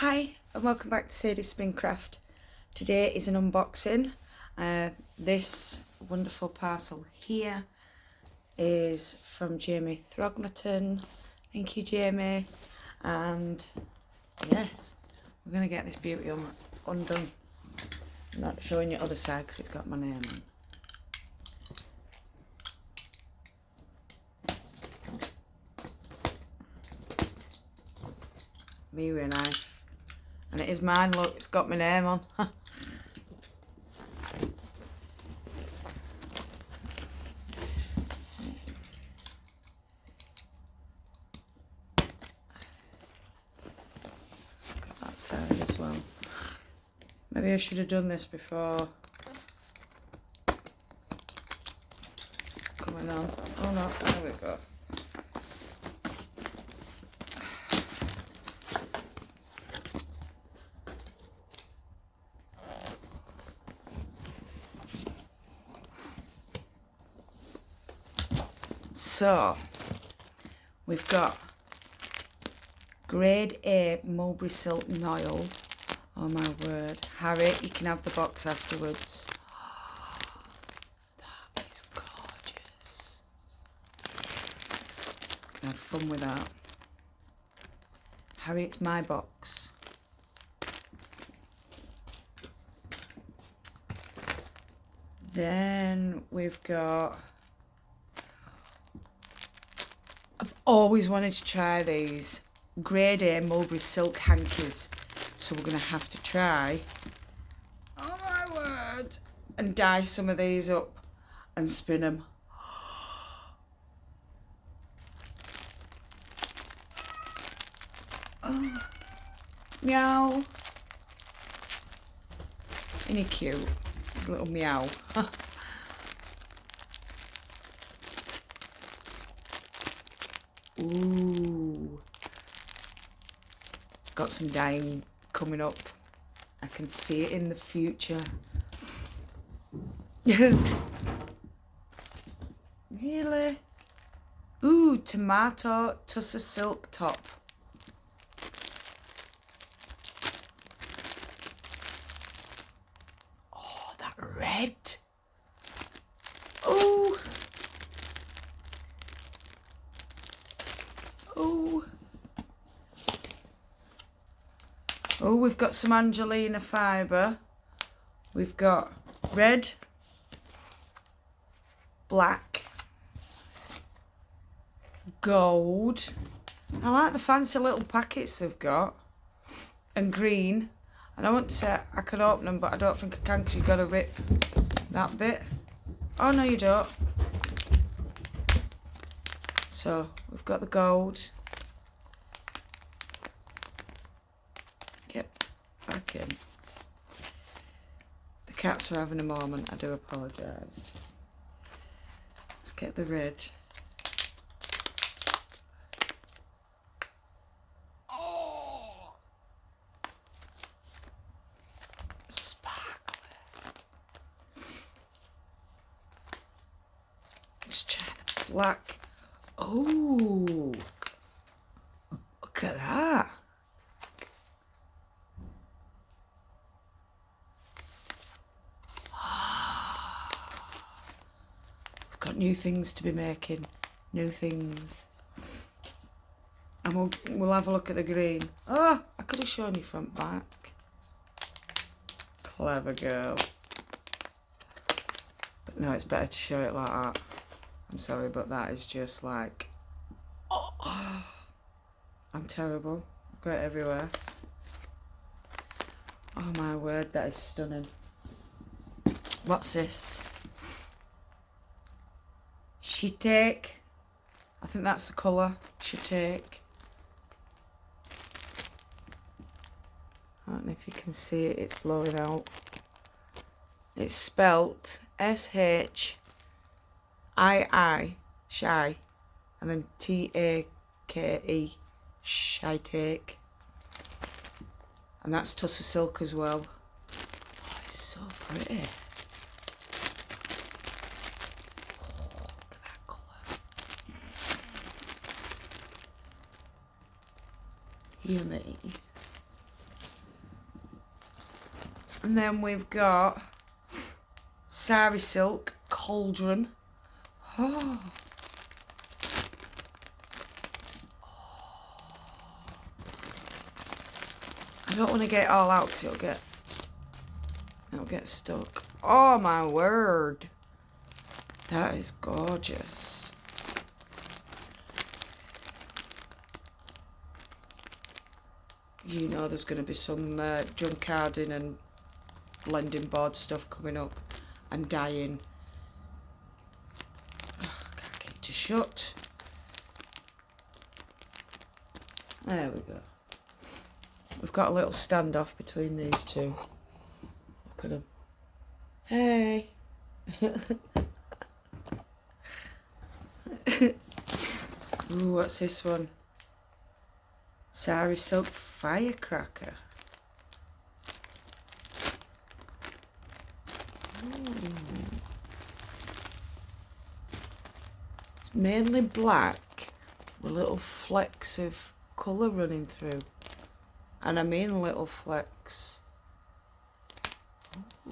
Hi and welcome back to Sadie's Springcraft. Today is an unboxing. This wonderful parcel here is from Jamie Throgmorton. Thank you, Jamie. And yeah, we're going to get this beauty undone. I'm not showing you the other side because it's got my name on. Me with a knife. And it is mine, look, it's got my name on. That side as well. Maybe I should have done this before coming on. Oh no, there we go. So, we've got grade A mulberry silk noil. Oh my word. Harry, you can have the box afterwards. Oh, that is gorgeous. You can have fun with that. Harry, it's my box. Then we've got... I've always wanted to try these grade A mulberry silk hankies, so we're going to have to try, oh my word, and dye some of these up and spin them. Oh, meow. Isn't he cute? His little meow. Ooh, got some dyeing coming up. I can see it in the future. Really? Ooh, tomato tussar silk top. Oh, that red. Ooh. Oh. Oh, we've got some Angelina fibre. We've got red, black, gold. I like the fancy little packets they've got. And green. And I want to say I could open them, but I don't think I can because you've got to rip that bit. Oh, no, you don't. So, we've got the gold. Get back in. The cats are having a moment, I do apologise. Let's get the red. Oh! Sparkly. Let's try the black. Oh, look at that. We've got new things to be making, new things. And we'll have a look at the green. Oh, I could have shown you front back. Clever girl. But no, it's better to show it like that. I'm sorry, but that is just like, oh, I'm terrible. I've got it everywhere. Oh my word, that is stunning. What's this? Shiitake. I think that's the colour. Shiitake. I don't know if you can see it, it's blowing out. It's spelt S-H-I-I, shy, and then T-A-K-E, shiitake. And that's tussar silk as well. Oh, it's so pretty. Oh, look at that colour. Yummy. And then we've got sari silk cauldron. Oh. I don't want to get it all out because it'll get stuck. Oh my word. That is gorgeous. You know there's going to be some junkarding and blending board stuff coming up and dyeing. Oh, I can't get it to shut. There we go. We've got a little standoff between these two. Look at them. Hey. Ooh, what's this one? Sari silk firecracker. Ooh. It's mainly black with little flecks of colour running through. And I mean little flecks. Ooh.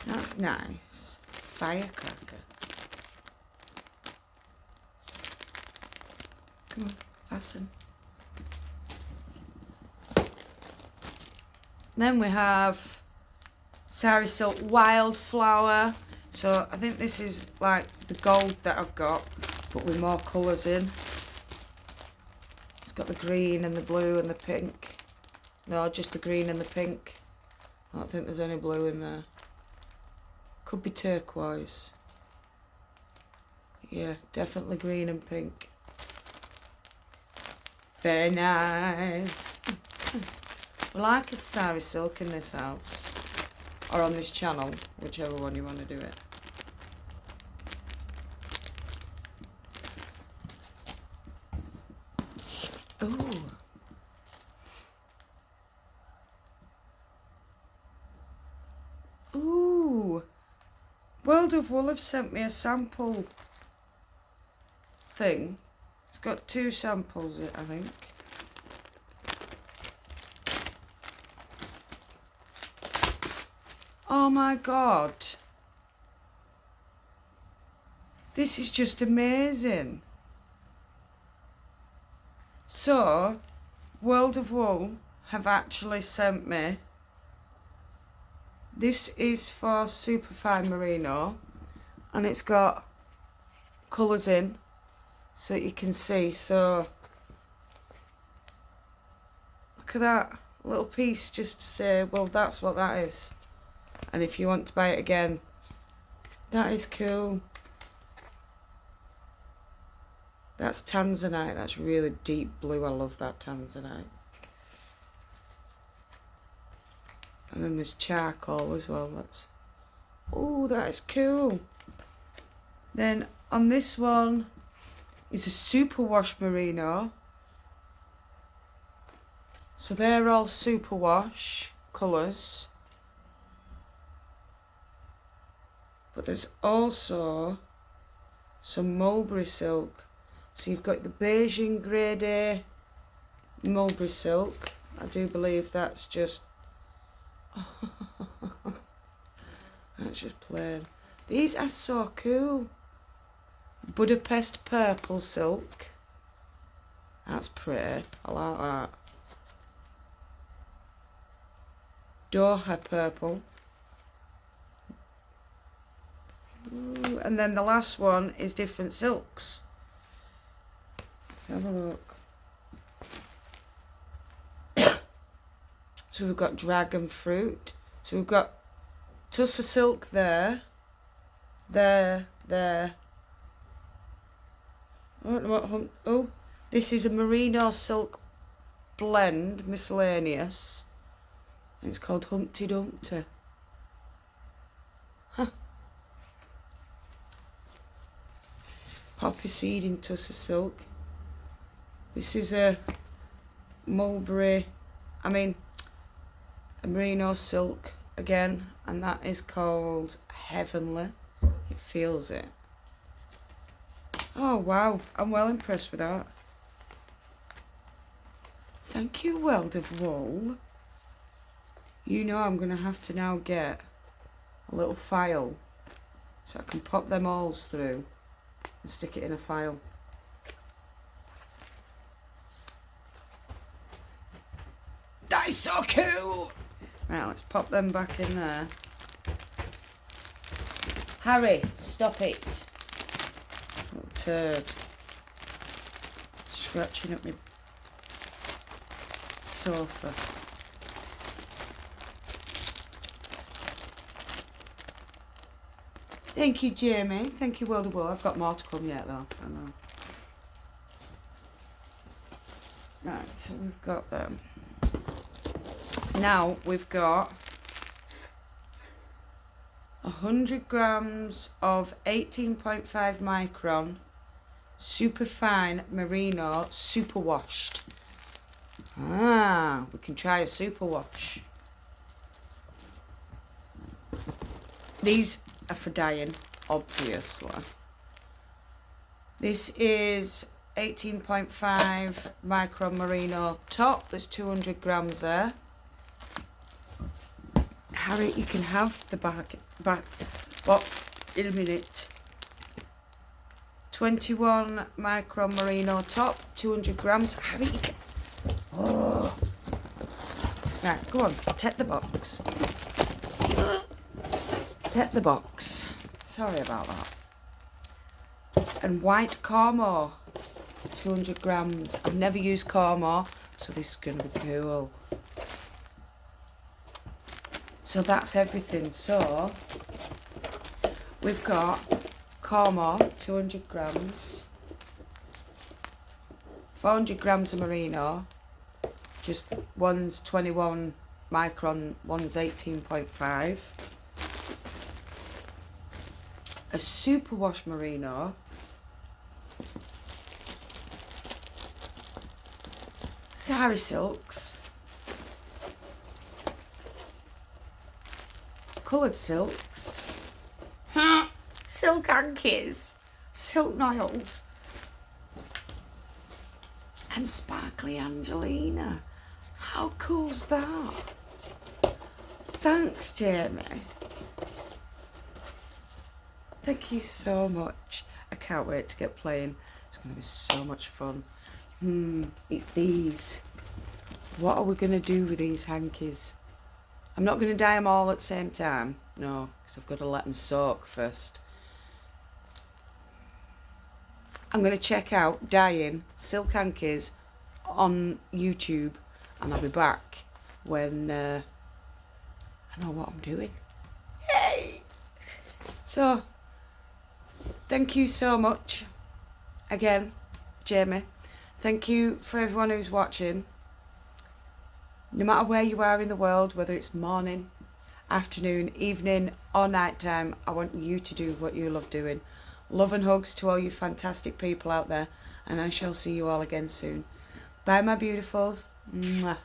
That's nice. Firecracker. Come on, fasten. Then we have sari silk wildflower. So I think this is like the gold that I've got, but with more colours in. It's got the green and the blue and the pink. No, just the green and the pink. I don't think there's any blue in there. Could be turquoise. Yeah, definitely green and pink. Very nice. We like a sari silk in this house. Or on this channel, whichever one you want to do it. Ooh. Ooh. W.O.W have sent me a sample thing. It's got 2 samples, I think. Oh my god. This is just amazing. So, W.O.W have actually sent me. This is for Superfine Merino. And it's got colours in. So that you can see. So, look at that little piece just to say, well, that's what that is. And if you want to buy it again, that is cool. That's tanzanite. That's really deep blue. I love that tanzanite. And then there's charcoal as well. That's, oh, that is cool. Then on this one is a superwash merino. So they're all superwash colours. But there's also some mulberry silk. So you've got the Beijing Grade A mulberry silk. I do believe that's just... that's just plain. These are so cool. Budapest purple silk. That's pretty. I like that. Doha purple. Ooh, and then the last one is different silks. Let's have a look. So we've got dragon fruit. So we've got tussar silk there. Oh, this is a merino silk blend, miscellaneous. It's called Humpty Dumpty. Huh. Poppy seed in tussar silk. This is a mulberry, a merino silk again, and that is called Heavenly. It feels it. Oh wow, I'm well impressed with that. Thank you, W.O.W. You know I'm going to have to now get a little file so I can pop them alls through and stick it in a file. That is so cool! Right, let's pop them back in there. Harry, stop it. Little turd. Scratching up my sofa. Thank you, Jamie. Thank you, W.O.W. I've got more to come yet, though. I know. Right, so we've got them. Now we've got 100 grams of 18.5 micron super fine merino super washed. We can try a super wash. These are for dyeing, obviously. This is 18.5 micron merino top. There's 200 grams there. Harry, you can have the back box in a minute. 21 micron merino top, 200 grams. Harry, you can... Oh. Right, go on, take the box. Take the box. Sorry about that. And white Cormo, 200 grams. I've never used Cormo, so this is going to be cool. So that's everything. So we've got Cormo, 200 grams, 400 grams of merino, just one's 21 micron, one's 18.5, a superwash merino, sari silks, coloured silks, silk hankies, silk nails, and sparkly Angelina. How cool's that? Thanks, Jamie. Thank you so much. I can't wait to get playing. It's going to be so much fun. It's these. What are we going to do with these hankies? I'm not going to dye them all at the same time. No, because I've got to let them soak first. I'm going to check out dyeing silk hankies on YouTube, and I'll be back when I know what I'm doing. Yay! So, thank you so much. Again, Jamie. Thank you for everyone who's watching. No matter where you are in the world, whether it's morning, afternoon, evening or night time, I want you to do what you love doing. Love and hugs to all you fantastic people out there, and I shall see you all again soon. Bye, my beautifuls. Mwah.